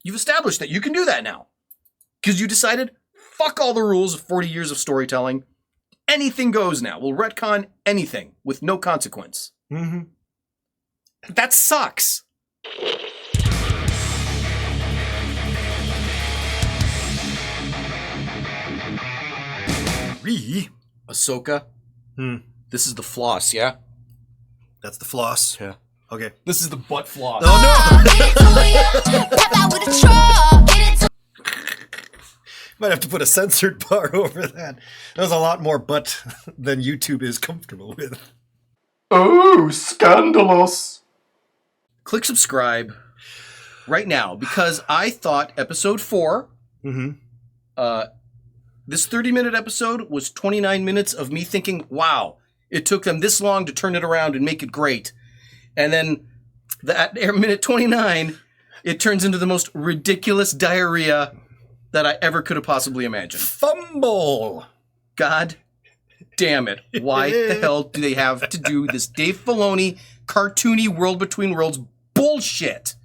You've established that you can do that now. Because you decided, fuck all the rules of 40 years of storytelling. Anything goes now. We'll retcon anything with no consequence. Mm-hmm. That sucks. Ahsoka. This is the floss, yeah? That's the floss. Yeah. Okay. This is the butt floss. Oh no! Might have to put a censored bar over that. There's a lot more butt than YouTube is comfortable with. Oh, scandalous. Click subscribe right now because I thought episode 4, this 30-minute episode was 29 minutes of me thinking, wow, it took them this long to turn it around and make it great. And then at minute 29, it turns into the most ridiculous diarrhea that I ever could have possibly imagined. Fumble! God damn it. Why the hell do they have to do this Dave Filoni cartoony World Between Worlds bullshit?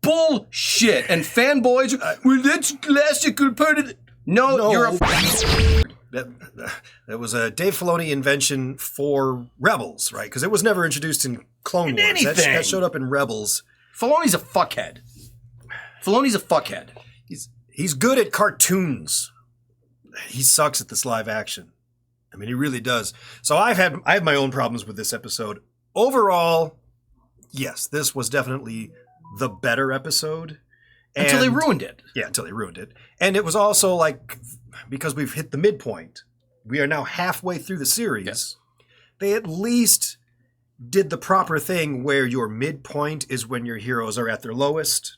Bullshit. And fanboys, well, that's classical part of it. No, you're a... That was a Dave Filoni invention for Rebels, right? Because it was never introduced in Clone Wars. Anything. That showed up in Rebels. Filoni's a fuckhead. Filoni's a fuckhead. He's good at cartoons. He sucks at this live action. I mean, he really does. So I have my own problems with this episode. Overall, yes, this was definitely the better episode. Until they ruined it. Yeah, until they ruined it. And it was also like, because we've hit the midpoint, we are now halfway through the series. Yes. They at least did the proper thing where your midpoint is when your heroes are at their lowest.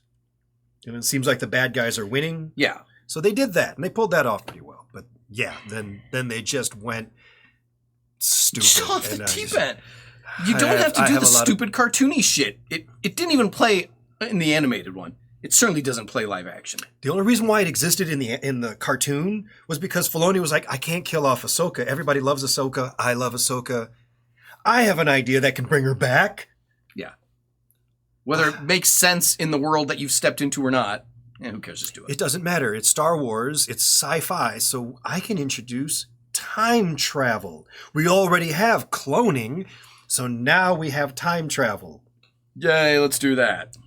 And it seems like the bad guys are winning. Yeah. So they did that, and they pulled that off pretty well. But yeah, then they just went stupid. Just off the deep end. You don't have to do the stupid cartoony shit. It didn't even play in the animated one. It certainly doesn't play live action. The only reason why it existed in the cartoon was because Filoni was like, I can't kill off Ahsoka. Everybody loves Ahsoka. I love Ahsoka. I have an idea that can bring her back. Yeah. Whether it makes sense in the world that you've stepped into or not, who cares? Just do it. It doesn't matter. It's Star Wars. It's sci-fi. So I can introduce time travel. We already have cloning. So now we have time travel. Yay, let's do that.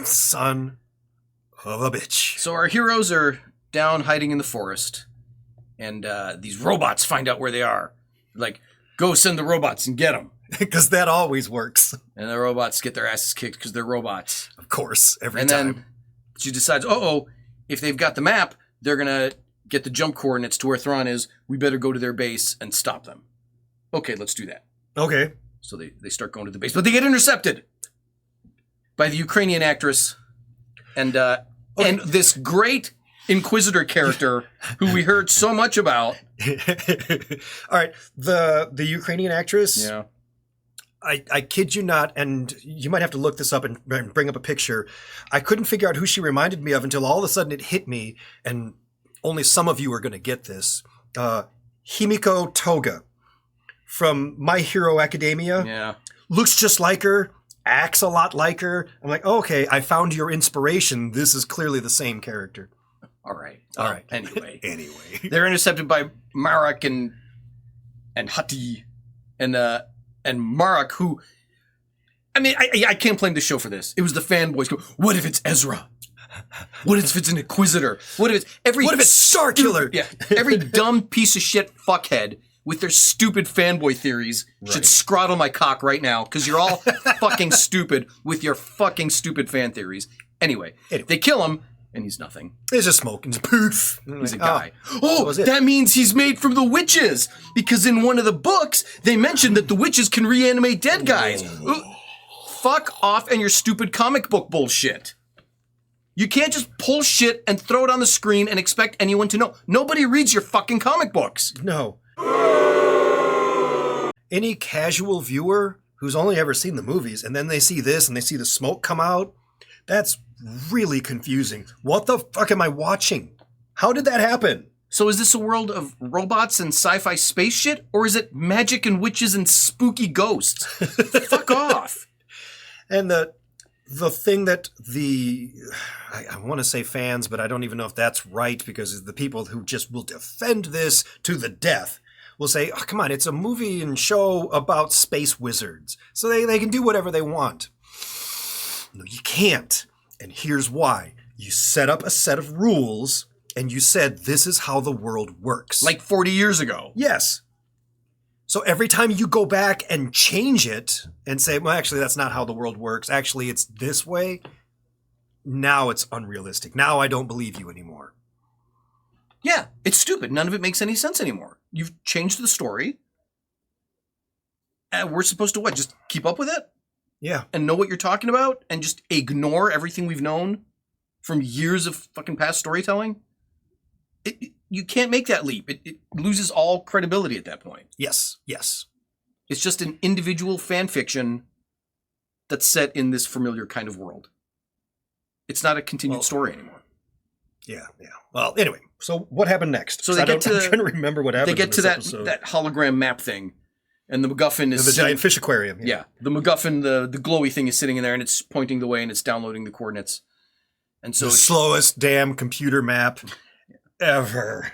Son of a bitch. So our heroes are down hiding in the forest, and these robots find out where they are. Like, go send the robots and get them. Because that always works. And the robots get their asses kicked because they're robots. Of course, every and time. And then she decides, if they've got the map, they're going to get the jump coordinates to where Thrawn is. We better go to their base and stop them. Okay, let's do that. Okay. So they start going to the base, but they get intercepted by the Ukrainian actress and this great Inquisitor character who we heard so much about. All right, the Ukrainian actress. Yeah. I kid you not, and you might have to look this up and bring up a picture. I couldn't figure out who she reminded me of until all of a sudden it hit me, and only some of you are going to get this. Himiko Toga from My Hero Academia. Yeah. Looks just like her, acts a lot like her. I'm like, okay, I found your inspiration. This is clearly the same character. All right. Anyway. They're intercepted by Marak and Hati and Marak, who, I mean, I can't blame the show for this. It was the fanboys go, what if it's Ezra? What if it's an Inquisitor? What if it's Starkiller? Yeah, every dumb piece of shit fuckhead with their stupid fanboy theories should scroddle my cock right now because you're all fucking stupid with your fucking stupid fan theories. Anyway, they kill him. And he's nothing. There's just smoke and poof. He's a guy. That means he's made from the witches. Because in one of the books, they mentioned that the witches can reanimate dead guys. Fuck off and your stupid comic book bullshit. You can't just pull shit and throw it on the screen and expect anyone to know. Nobody reads your fucking comic books. No. Any casual viewer who's only ever seen the movies and then they see this and they see the smoke come out, that's really confusing. What the fuck am I watching? How did that happen? So is this a world of robots and sci-fi space shit? Or is it magic and witches and spooky ghosts? Fuck off. And the thing that I want to say fans, but I don't even know if that's right, because the people who just will defend this to the death will say, oh, come on, it's a movie and show about space wizards, so they can do whatever they want. No, you can't. And here's why. You set up a set of rules, and you said, this is how the world works. Like 40 years ago. Yes. So every time you go back and change it and say, well, actually, that's not how the world works. Actually, it's this way. Now it's unrealistic. Now I don't believe you anymore. Yeah, it's stupid. None of it makes any sense anymore. You've changed the story. And we're supposed to what? Just keep up with it? Yeah. And know what you're talking about? And just ignore everything we've known from years of fucking past storytelling? You can't make that leap. It loses all credibility at that point. Yes. Yes. It's just an individual fan fiction that's set in this familiar kind of world. It's not a continued story anymore. Yeah. Yeah. Well, anyway, so what happened next? So I'm trying to remember what happened. They get to that episode. that hologram map thing, and the MacGuffin is the giant fish aquarium. Yeah, the MacGuffin, the glowy thing is sitting in there, and it's pointing the way, and it's downloading the coordinates. And so the slowest damn computer map ever.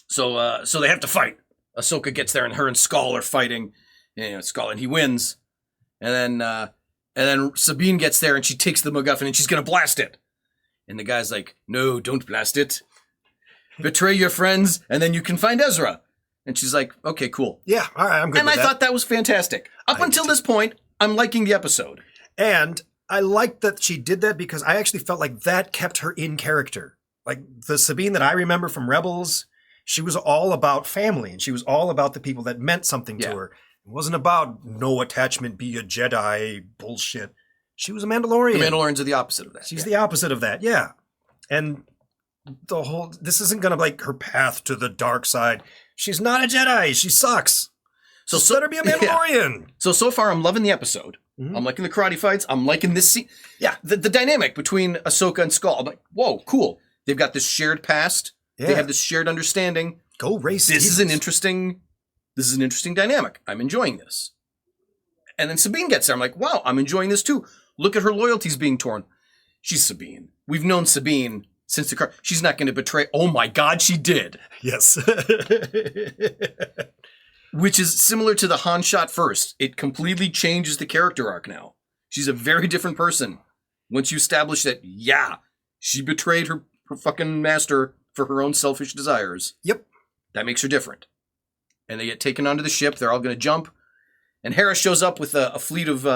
So they have to fight. Ahsoka gets there, and her and Skull are fighting. Skull, and he wins. And then Sabine gets there, and she takes the MacGuffin, and she's gonna blast it. And the guy's like, "No, don't blast it. Betray your friends, and then you can find Ezra." And she's like, "Okay, cool." Yeah, all right, I'm good. And I thought that was fantastic. Up until this point, I'm liking the episode. And I liked that she did that because I actually felt like that kept her in character. Like the Sabine that I remember from Rebels, she was all about family, and she was all about the people that meant something to her. It wasn't about no attachment, be a Jedi bullshit. She was a Mandalorian. The Mandalorians are the opposite of that. She's the opposite of that, yeah. And this isn't going to like her path to the dark side. She's not a Jedi. She sucks. So let her be a Mandalorian. Yeah. So far, I'm loving the episode. Mm-hmm. I'm liking the karate fights. I'm liking this scene. Yeah, the dynamic between Ahsoka and Skull. I'm like, whoa, cool. They've got this shared past. Yeah. They have this shared understanding. Go race. This is an interesting dynamic. I'm enjoying this. And then Sabine gets there. I'm like, wow, I'm enjoying this too. Look at her loyalties being torn. She's Sabine. We've known Sabine since the car. She's not going to betray. Oh my God, she did. Yes. Which is similar to the Han shot first. It completely changes the character arc now. She's a very different person. Once you establish that, yeah, she betrayed her fucking master for her own selfish desires. Yep. That makes her different. And they get taken onto the ship. They're all going to jump. And Hera shows up with a fleet of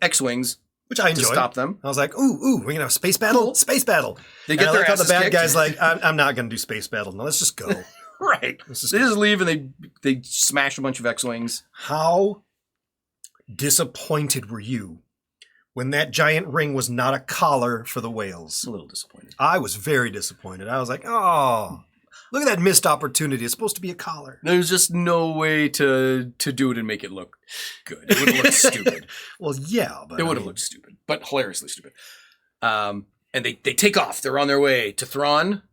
X-Wings. Which I enjoyed. To stop them. I was like, ooh, we're going to have a space battle? Cool. Space battle. They get their how the bad kicked. guy's like, I'm not going to do space battle. No, let's just go. Right. They just leave and they smash a bunch of X-Wings. How disappointed were you when that giant ring was not a collar for the whales? A little disappointed. I was very disappointed. I was like, oh, look at that missed opportunity. It's supposed to be a collar. There's just no way to do it and make it look good. It would have looked stupid. Well, yeah. But it would have looked stupid, but hilariously stupid. And they take off. They're on their way to Thrawn.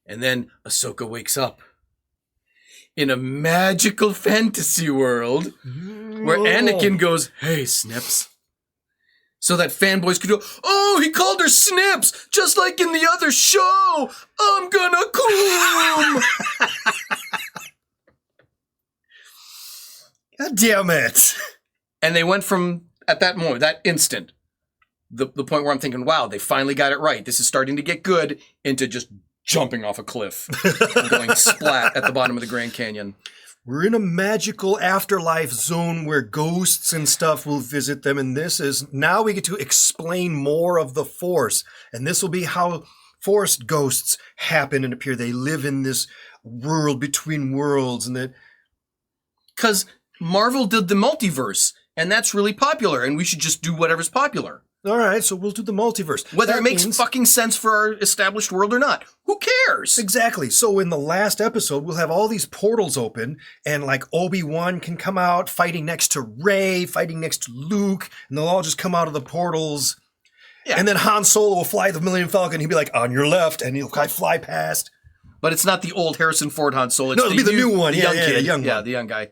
And then Ahsoka wakes up in a magical fantasy world where Anakin goes, "Hey, Snips." So that fanboys could go, "Oh, he called her Snips, just like in the other show. I'm gonna coom." God damn it. And they went from, at that moment, that instant, the point where I'm thinking, wow, they finally got it right. This is starting to get good, into just jumping off a cliff and going splat at the bottom of the Grand Canyon. We're in a magical afterlife zone where ghosts and stuff will visit them. And now we get to explain more of the Force. And this will be how Force ghosts happen and appear. They live in this world between worlds. And that, because Marvel did the multiverse, and that's really popular, and we should just do whatever's popular. All right, so we'll do the multiverse. Whether it makes fucking sense for our established world or not. Who cares? Exactly. So in the last episode, we'll have all these portals open, and like Obi-Wan can come out fighting next to Rey, fighting next to Luke, and they'll all just come out of the portals. Yeah. And then Han Solo will fly the Millennium Falcon. He'll be like, on your left, and he'll fly past. But it's not the old Harrison Ford Han Solo. It's it'll be the new one. The young kid. The young guy.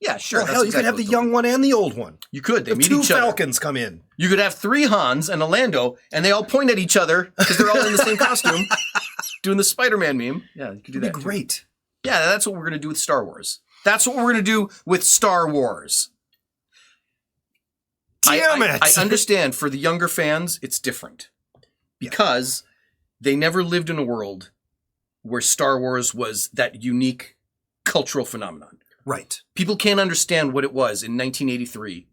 Yeah, sure. Well, that's hell, you exactly could have the what young one and the old one. You could. They If meet two each other. Falcons come in. You could have 3 Hans and a Lando, and they all point at each other because they're all in the same costume, doing the Spider-Man meme. Yeah, you could do That'd that. be too. great. Yeah, that's what we're gonna do with Star Wars. That's what we're gonna do with Star Wars. Damn it! I understand for the younger fans, it's different because they never lived in a world where Star Wars was that unique cultural phenomenon. Right. People can't understand what it was in 1983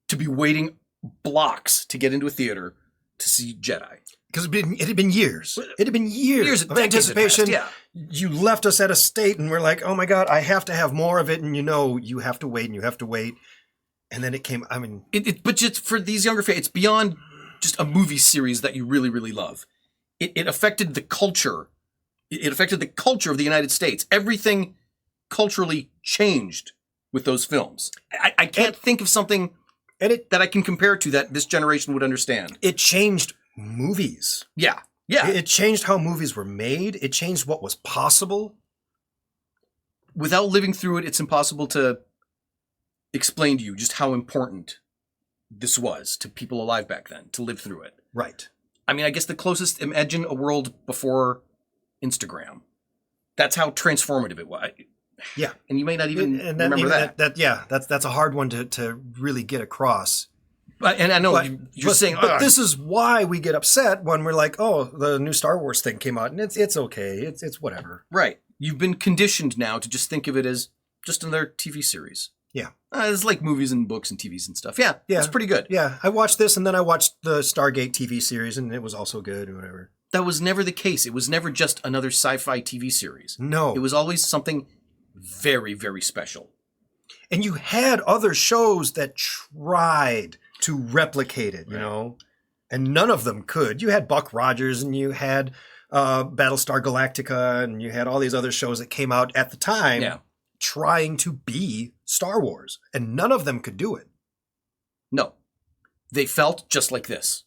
to be waiting blocks to get into a theater to see Jedi. Because it had been years. It had been years of decades had anticipation. passed, You left us at a state and we're like, oh my God, I have to have more of it. And you have to wait and you have to wait. And then it came, I mean. But just for these younger fans, it's beyond just a movie series that you really, really love. It affected the culture. It affected the culture of the United States. Everything culturally changed with those films. I can't think of something that I can compare to that this generation would understand. It changed movies. Yeah. It changed how movies were made. It changed what was possible. Without living through it, it's impossible to explain to you just how important this was to people alive back then, to live through it. Right. I mean, I guess the closest, imagine a world before Instagram. That's how transformative it was. Yeah. And you may not even remember that. That's a hard one to really get across. And I know But, you're saying, but this is why we get upset when we're like, oh, the new Star Wars thing came out, and it's okay, it's whatever. right. You've been conditioned now to just think of it as just another TV series. Yeah. It's like movies and books and TVs and stuff. Yeah, it's pretty good. Yeah, I watched this, and then I watched the Stargate TV series, and it was also good or whatever. That was never the case. It was never just another sci-fi TV series. No. It was always something very, very special. And you had other shows that tried to replicate it, you know, and none of them could. You had Buck Rogers, and you had Battlestar Galactica, and you had all these other shows that came out at the time trying to be Star Wars, and none of them could do it. No. They felt just like this.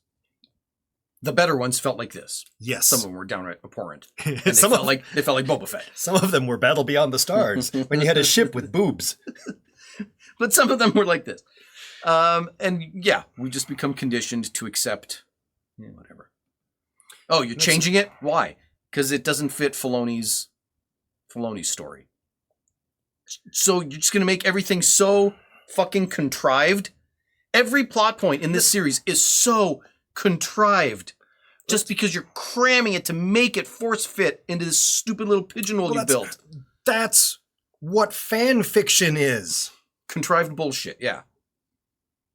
The better ones felt like this. Yes. Some of them were downright abhorrent. And they Some felt of- like Boba Fett. Some of them were Battle Beyond the Stars, when you had a ship with boobs. But some of them were like this. And yeah, we just become conditioned to accept whatever. Oh, you're changing it? Why? Because it doesn't fit Filoni's story. So you're just going to make everything so fucking contrived? Every plot point in this series is so contrived. Just because you're cramming it to make it force fit into this stupid little pigeonhole you built. That's what fan fiction is. Contrived bullshit, yeah.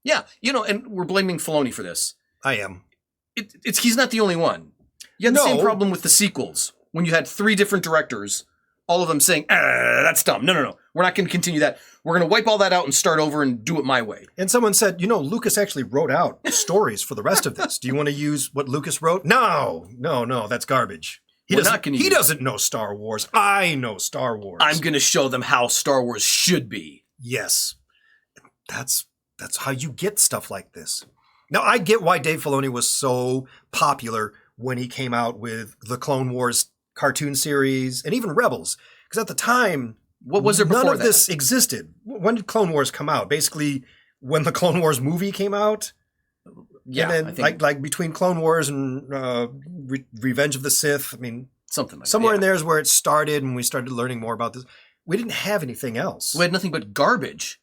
Yeah, and we're blaming Filoni for this. I am. He's not the only one. You had the same No. problem with the sequels, when you had 3 different directors, all of them saying, that's dumb. No. We're not going to continue that. We're going to wipe all that out and start over and do it my way. And someone said, Lucas actually wrote out stories for the rest of this. Do you want to use what Lucas wrote? No, that's garbage. He doesn't know Star Wars. I know Star Wars. I'm going to show them how Star Wars should be. Yes. That's how you get stuff like this. Now, I get why Dave Filoni was so popular when he came out with the Clone Wars cartoon series and even Rebels. Because at the time, what was there before none of that? this existed. When did Clone Wars come out? Basically, when the Clone Wars movie came out? Yeah, and then, I think like between Clone Wars and Revenge of the Sith, I mean, something like somewhere that. in there is where it started, and we started learning more about this. We didn't have anything else. We had nothing but garbage.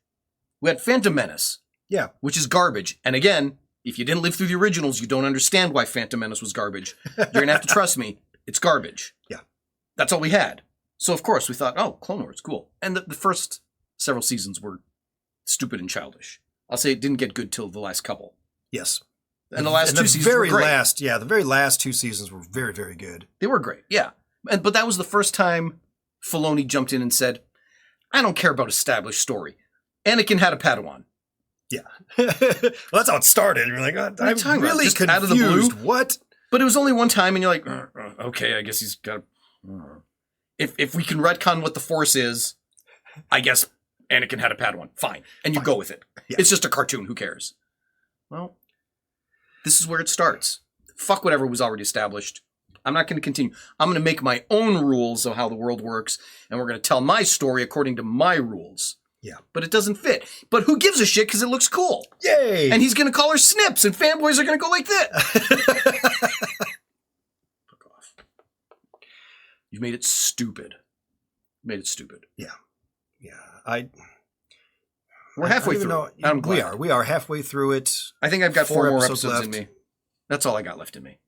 We had Phantom Menace. Yeah. Which is garbage. And again, if you didn't live through the originals, you don't understand why Phantom Menace was garbage. You're going to have to trust me. It's garbage. Yeah. That's all we had. So, of course, we thought, oh, Clone Wars, cool. And the first several seasons were stupid and childish. I'll say it didn't get good till the last couple. Yes. And the last 2 seasons were great. The very last 2 seasons were very, very good. They were great, yeah. But that was the first time Filoni jumped in and said, I don't care about established story. Anakin had a Padawan. Yeah. Well, that's how it started. You're like, I'm really Just confused. out of the blue? What? But it was only one time, and you're like, okay, I guess he's got. If we can retcon what the Force is, I guess Anakin had a Padawan. Fine, and you go with it. Yeah. It's just a cartoon. Who cares? Well, this is where it starts. Fuck whatever was already established. I'm not going to continue. I'm going to make my own rules of how the world works, and we're going to tell my story according to my rules. Yeah. But it doesn't fit. But who gives a shit because it looks cool? Yay! And he's going to call her Snips, and fanboys are going to go like this. Fuck off. You've made it stupid. Made it stupid. Yeah. We're halfway I don't even through. know- I'm glad. We are halfway through it. I think I've got 4 more episodes left. in me. That's all I got left in me.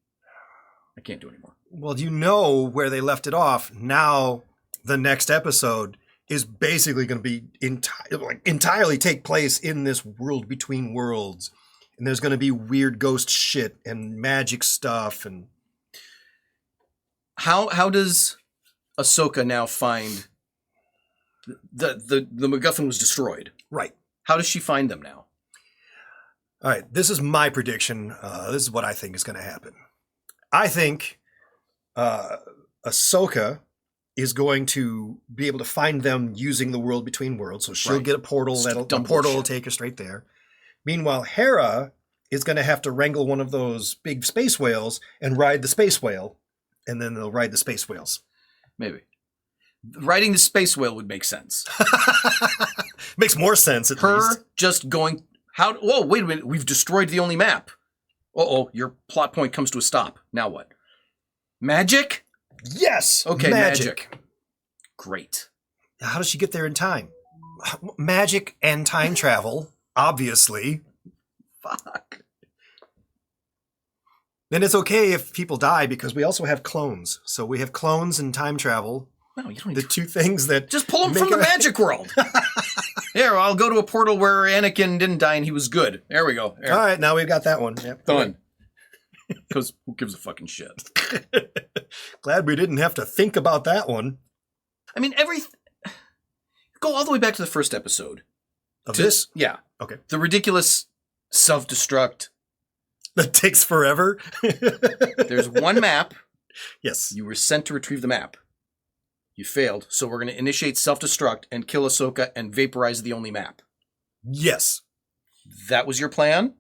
I can't do anymore. Well, you know where they left it off. Now, the next episode is basically going to be entirely take place in this world between worlds, and there's going to be weird ghost shit and magic stuff. And How does Ahsoka now find the MacGuffin was destroyed? right, How does she find them now? all right. This is my prediction. This is what I think is going to happen. I think Ahsoka is going to be able to find them using the world between worlds. So she'll Right. get a portal. The Dumb portal will bullshit. take her straight there. Meanwhile, Hera is going to have to wrangle one of those big space whales and ride the space whale, and then they'll ride the space whales. Maybe. Riding the space whale would make sense. Makes more sense at Her least. just going, whoa, wait a minute, we've destroyed the only map. Uh-oh, your plot point comes to a stop. Now what? Magic? Yes. Okay, magic. Great. How does she get there in time? Magic and time travel, obviously. Fuck. Then it's okay if people die because we also have clones. So we have clones and time travel. No, you don't The need two things that Just pull him make from the a- magic world. Here, I'll go to a portal where Anakin didn't die and he was good. There we go. There. All right, now we've got that one. Yep. Done. Because who gives a fucking shit? Glad we didn't have to think about that one. I mean, go all the way back to the first episode. Of this? Yeah. Okay. The ridiculous self-destruct. That takes forever. There's one map. Yes. You were sent to retrieve the map. You failed, so we're going to initiate self-destruct and kill Ahsoka and vaporize the only map. Yes. That was your plan?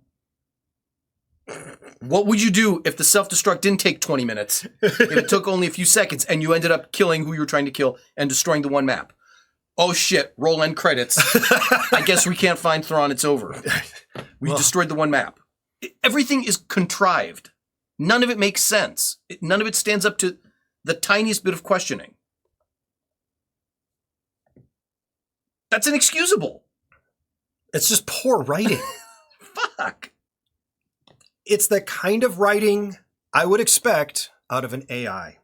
What would you do if the self-destruct didn't take 20 minutes? If it took only a few seconds and you ended up killing who you were trying to kill and destroying the one map? Oh shit, roll end credits. I guess we can't find Thrawn, it's over. We Well- destroyed the one map. Everything is contrived. None of it makes sense. None of it stands up to the tiniest bit of questioning. That's inexcusable. It's just poor writing. Fuck. It's the kind of writing I would expect out of an AI.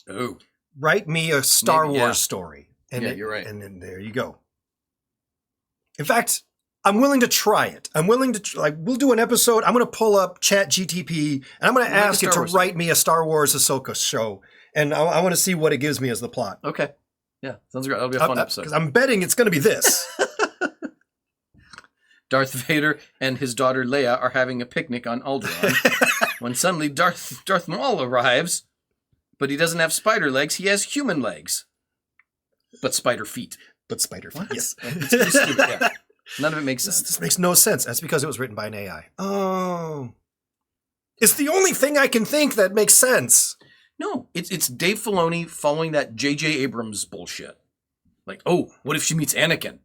Oh. Write me a Star Maybe, Wars yeah. story. And Yeah, you're right. And then there you go. In fact, I'm willing to try it. I'm willing to, we'll do an episode. I'm going to pull up Chat GTP and I'm going to Make a ask it Star to Wars write me a Star Wars Ahsoka show. And I want to see what it gives me as the plot. Okay. Yeah, sounds great. That'll be a fun episode. Because I'm betting it's going to be this. Darth Vader and his daughter Leia are having a picnic on Alderaan when suddenly Darth Maul arrives, but he doesn't have spider legs, he has human legs. But spider feet. But spider feet. Yes. It's pretty stupid, yeah. None of it makes sense. This makes no sense. That's because it was written by an AI. Oh. It's the only thing I can think that makes sense. No, it's Dave Filoni following that J.J. Abrams bullshit. Like, oh, what if she meets Anakin?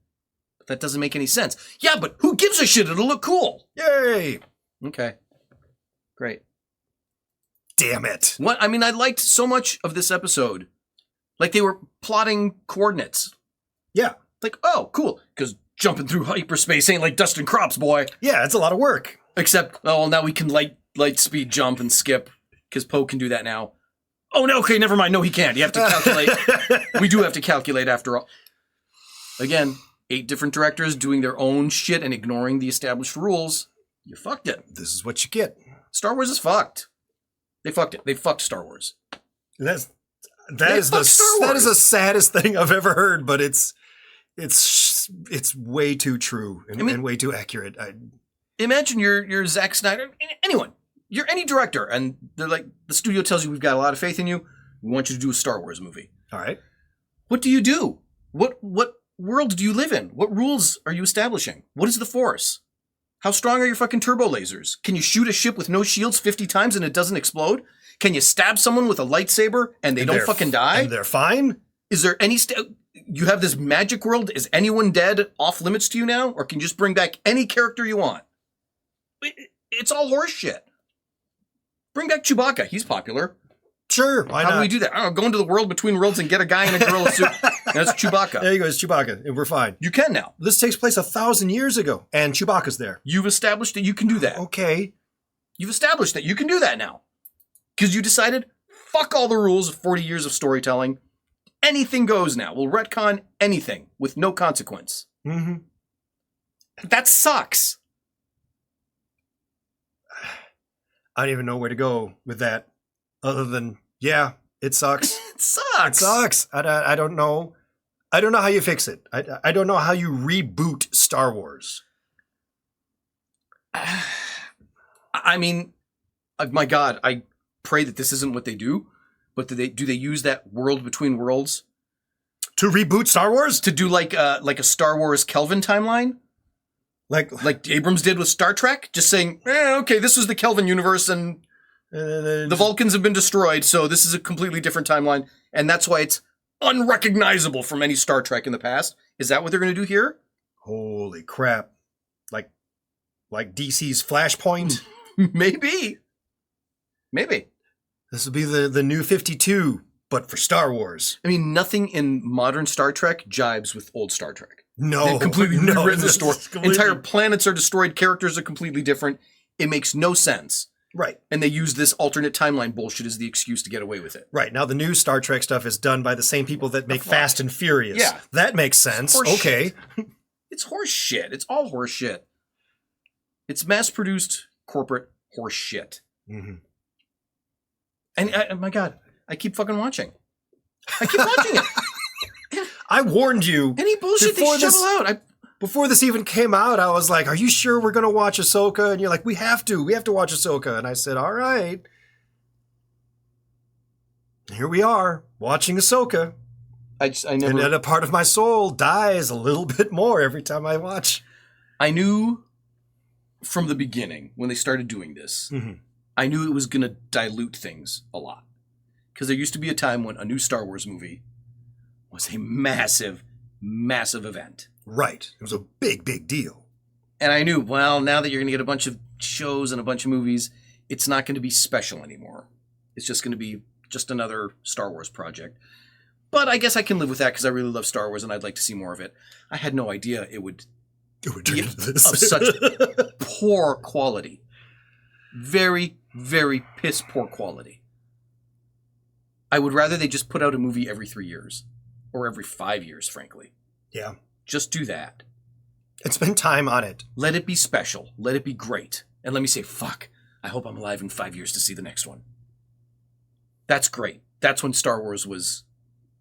But that doesn't make any sense. Yeah, but who gives a shit? It'll look cool. Yay. Okay. Great. Damn it. What? I mean, I liked so much of this episode. Like, they were plotting coordinates. Yeah. Like, oh, cool. Because jumping through hyperspace ain't like dusting crops, boy. Yeah, it's a lot of work. Except, oh, well, now we can light speed jump and skip. Because Poe can do that now. Oh, no, okay, never mind. No, he can't. You have to calculate. We do have to calculate after all. Again, 8 different directors doing their own shit and ignoring the established rules. You fucked it. This is what you get. Star Wars is fucked. They fucked it. They fucked Star Wars. That They is fucked Star that is the Wars. saddest thing I've ever heard, but it's way too true and, I mean- and way too accurate. Imagine you're Zack Snyder, anyone. You're any director, and they're like, the studio tells you we've got a lot of faith in you. We want you to do a Star Wars movie. All right. What do you do? What world do you live in? What rules are you establishing? What is the Force? How strong are your fucking turbo lasers? Can you shoot a ship with no shields 50 times and it doesn't explode? Can you stab someone with a lightsaber and they don't they're fucking die? And they're fine? Is there any you have this magic world. Is anyone dead off limits to you now? Or can you just bring back any character you want? It's all horse shit. Bring back Chewbacca. He's popular. Sure, why How not? do we do that? I don't know, go into the world between worlds and get a guy in a gorilla suit. That's Chewbacca. There you go, it's Chewbacca, and we're fine. You can now. This takes place 1,000 years ago, and Chewbacca's there. You've established that you can do that. Okay. You've established that you can do that now. Because you decided, fuck all the rules of 40 years of storytelling. Anything goes now. We'll retcon anything with no consequence. Mm-hmm. That sucks. I don't even know where to go with that, other than, yeah, it sucks. It sucks. It sucks. I don't know. I don't know how you fix it. I don't know how you reboot Star Wars. I mean, my God, I pray that this isn't what they do. But do they use that world between worlds To reboot Star Wars? to do like a Star Wars Kelvin timeline? Like Abrams did with Star Trek? Just saying, okay, this is the Kelvin universe and the Vulcans have been destroyed, so this is a completely different timeline. And that's why it's unrecognizable from any Star Trek in the past. Is that what they're going to do here? Holy crap. Like DC's Flashpoint? Maybe. This will be the new 52, but for Star Wars. I mean, nothing in modern Star Trek jibes with old Star Trek. No. They've completely no, rewritten the this story. is completely- Entire planets are destroyed. Characters are completely different. It makes no sense. Right. And they use this alternate timeline bullshit as the excuse to get away with it. Right. Now, the new Star Trek stuff is done by the same people that make Fast and Furious. Yeah. That makes sense. Horse Okay. shit. It's horse shit. It's all horse shit. It's mass-produced corporate horse shit. Mm-hmm. And my God, I keep fucking watching. I keep watching it. I warned you. Any bullshit they Before shovel this- out. Before this even came out, I was like, are you sure we're going to watch Ahsoka? And you're like, we have to watch Ahsoka. And I said, all right. Here we are, watching Ahsoka. I never. And a part of my soul dies a little bit more every time I watch. I knew from the beginning when they started doing this. Mhm. I knew it was going to dilute things a lot. Because there used to be a time when a new Star Wars movie was a massive, massive event. Right. It was a big, big deal. And I knew, well, now that you're going to get a bunch of shows and a bunch of movies, it's not going to be special anymore. It's just going to be just another Star Wars project. But I guess I can live with that because I really love Star Wars and I'd like to see more of it. I had no idea it would turn be into this. of such poor quality. Very, very piss poor quality. I would rather they just put out a movie every 3 years. Or every 5 years, frankly. Yeah. Just do that. And spend time on it. Let it be special. Let it be great. And let me say, fuck, I hope I'm alive in 5 years to see the next one. That's great. That's when Star Wars was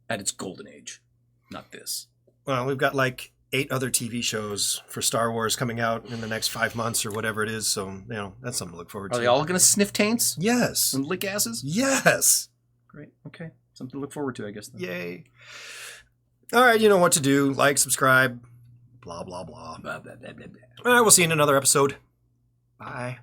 at its golden age. Not this. Well, we've got like 8 other TV shows for Star Wars coming out in the next 5 months or whatever it is. So, that's something to look forward Are to. they all going to sniff taints Yes. and lick asses? Yes. Great. Okay. Something to look forward to, I guess. Then. Yay. All right, you know what to do. Like, subscribe, blah, blah, blah. Blah, blah, blah, blah, blah. All right, we'll see you in another episode. Bye.